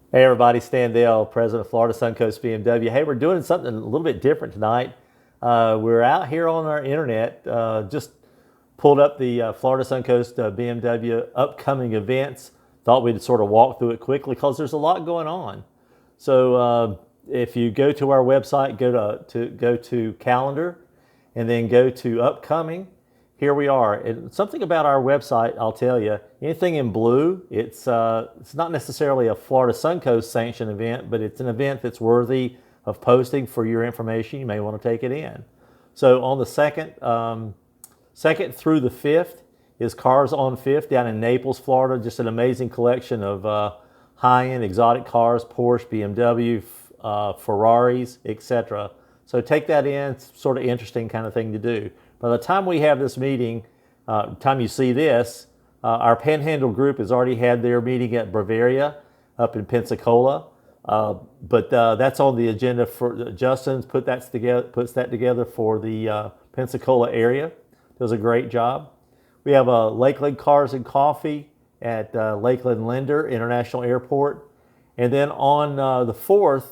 Hey everybody, Stan Dale, President of Florida Suncoast BMW. Hey, we're doing something a little bit different tonight. We're out here on our internet, just pulled up the Florida Suncoast BMW upcoming events. Thought we'd sort of walk through it quickly because there's a lot going on. So if you go to our website, go to calendar, and then go to upcoming. Here we are. And something about our website, I'll tell you, anything in blue, it's not necessarily a Florida Suncoast sanctioned event, but it's an event that's worthy of posting for your information. You may want to take it in. So on the second through the 5th is Cars on 5th down in Naples, Florida. Just an amazing collection of high-end exotic cars, Porsche, BMW, Ferraris, etc. So take that in. It's sort of interesting kind of thing to do. By the time we have this meeting, time you see this, our Panhandle group has already had their meeting at Bavaria up in Pensacola. But that's on the agenda for Justin's puts that together for the Pensacola area. Does a great job. We have Lakeland Cars and Coffee at Lakeland Linder International Airport. And then on the 4th,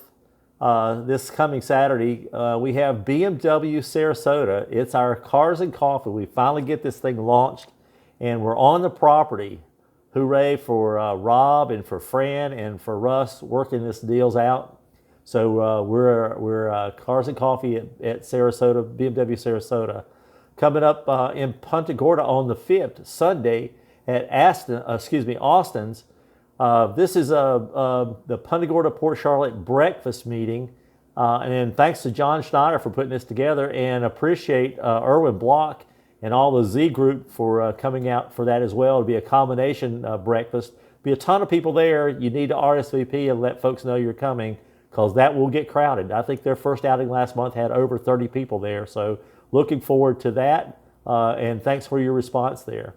this coming Saturday, we have BMW Sarasota. It's our Cars and Coffee. We finally get this thing launched, and we're on the property. Hooray for Rob and for Fran and for Russ working this deals out. So we're Cars and Coffee at Sarasota, BMW Sarasota. Coming up in Punta Gorda on the 5th, Sunday at Austin's. This is the Punta Gorda Port Charlotte breakfast meeting. And thanks to John Schneider for putting this together, and appreciate Erwin Block and all the Z group for coming out for that as well. It'll be a combination breakfast. Be a ton of people there. You need to RSVP and let folks know you're coming, because that will get crowded. I think their first outing last month had over 30 people there. So looking forward to that. And thanks for your response there.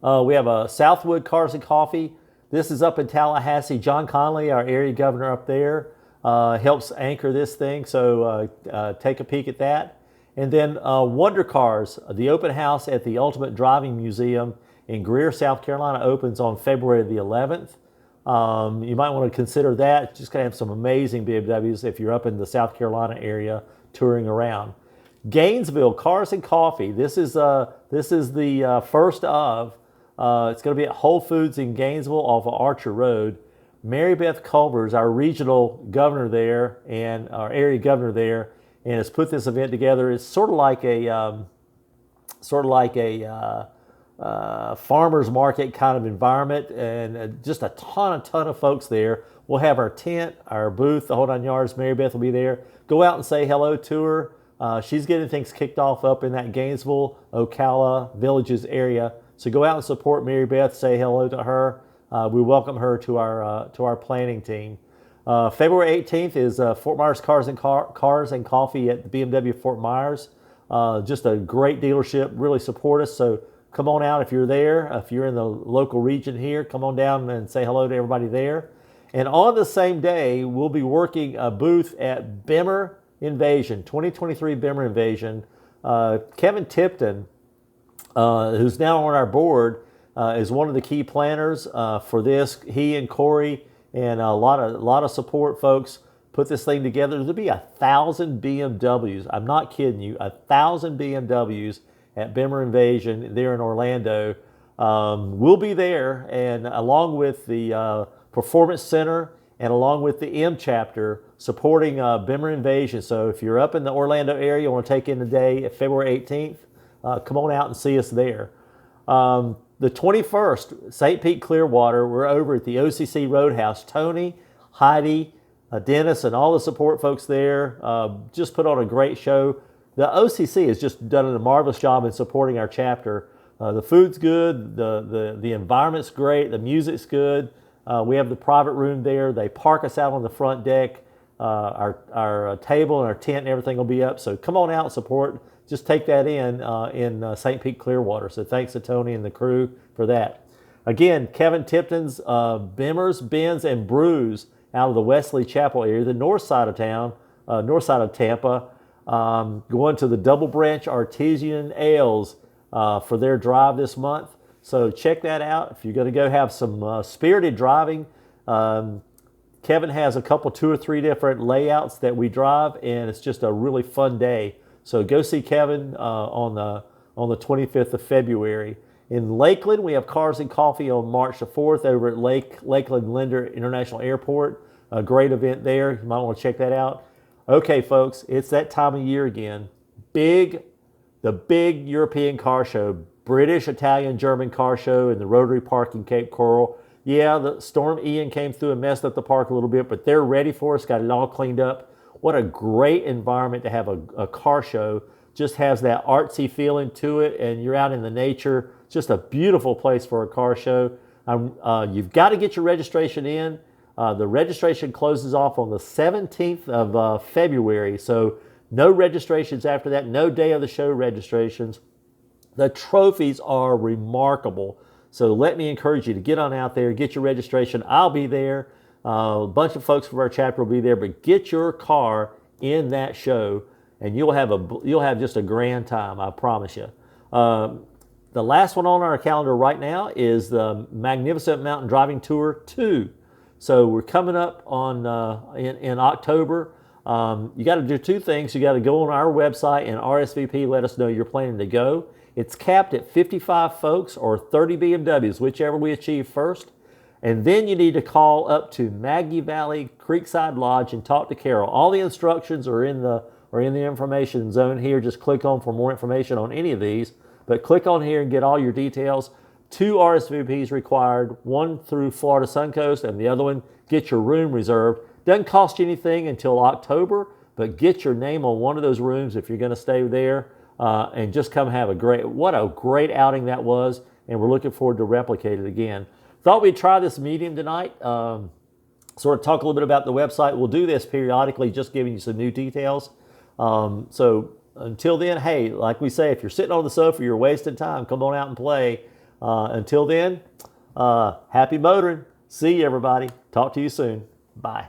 We have a Southwood Cars and Coffee. This is up in Tallahassee. John Conley, our area governor up there, helps anchor this thing. So take a peek at that. And then Wonder Cars, the open house at the Ultimate Driving Museum in Greer, South Carolina, opens on February the 11th. You might want to consider that. Just going to have some amazing BMWs if you're up in the South Carolina area touring around. Gainesville Cars and Coffee. This is the first of. It's going to be at Whole Foods in Gainesville off of Archer Road. Mary Beth Culvers, our regional governor there and our area governor there, and has put this event together. It's sort of like a farmers market kind of environment, and just a ton of folks there. We'll have our tent, our booth, the whole 9 yards. Mary Beth will be there. Go out and say hello to her. She's getting things kicked off up in that Gainesville, Ocala, Villages area. So go out and support Mary Beth. Say hello to her. We welcome her to our planning team. February 18th is Fort Myers Cars and Coffee at the BMW Fort Myers. Just a great dealership. Really support us. So come on out if you're there. If you're in the local region here, come on down and say hello to everybody there. And on the same day, we'll be working a booth at Bimmer Invasion, 2023 Bimmer Invasion. Kevin Tipton, who's now on our board, is one of the key planners for this. He and Corey and a lot of support folks put this thing together. There'll be 1,000 BMWs. I'm not kidding you. 1,000 BMWs at Bimmer Invasion there in Orlando. We'll be there, and along with the Performance Center and along with the M chapter supporting Bimmer Invasion. So if you're up in the Orlando area, you want to take in the day at February 18th, come on out and see us there. The 21st, St. Pete Clearwater, we're over at the OCC Roadhouse. Tony, Heidi, Dennis, and all the support folks there just put on a great show. The OCC has just done a marvelous job in supporting our chapter. The food's good, the environment's great, the music's good. We have the private room there. They park us out on the front deck. Our table and our tent and everything will be up. So come on out and support. Just take that in St. Pete Clearwater. So thanks to Tony and the crew for that. Again, Kevin Tipton's Bimmers, Bins, and Brews out of the Wesley Chapel area, the north side of town, north side of Tampa, going to the Double Branch Artesian Ales for their drive this month. So check that out. If you're going to go have some spirited driving, Kevin has a couple, 2 or 3 different layouts that we drive, and it's just a really fun day. So go see Kevin on the 25th of February. In Lakeland, we have Cars and Coffee on March the 4th over at Lakeland Linder International Airport. A great event there. You might want to check that out. Okay, folks, it's that time of year again. The big European car show, British, Italian, German car show in the Rotary Park in Cape Coral. Yeah, the storm Ian came through and messed up the park a little bit, but they're ready for us, got it all cleaned up. What a great environment to have a car show. Just has that artsy feeling to it, and you're out in the nature. Just a beautiful place for a car show. You've got to get your registration in. The registration closes off on the 17th of February, so no registrations after that, no day of the show registrations. The trophies are remarkable, so let me encourage you to get on out there, get your registration. I'll be there. A bunch of folks from our chapter will be there, but get your car in that show, and you'll have just a grand time, I promise you. The last one on our calendar right now is the Magnificent Mountain Driving Tour 2. So we're coming up on in October. You got to do 2 things. You got to go on our website and RSVP, let us know you're planning to go. It's capped at 55 folks or 30 BMWs, whichever we achieve first. And then you need to call up to Maggie Valley Creekside Lodge and talk to Carol. All the instructions are in the information zone here. Just click on for more information on any of these. But click on here and get all your details. 2 RSVPs required, one through Florida Suncoast and the other one, get your room reserved. Doesn't cost you anything until October, but get your name on one of those rooms if you're going to stay there, and just come have what a great outing that was, and we're looking forward to replicate it again. Thought we'd try this medium tonight, sort of talk a little bit about the website. We'll do this periodically, just giving you some new details. So until then, hey, like we say, if you're sitting on the sofa, you're wasting time, come on out and play. Until then, happy motoring. See you, everybody. Talk to you soon. Bye.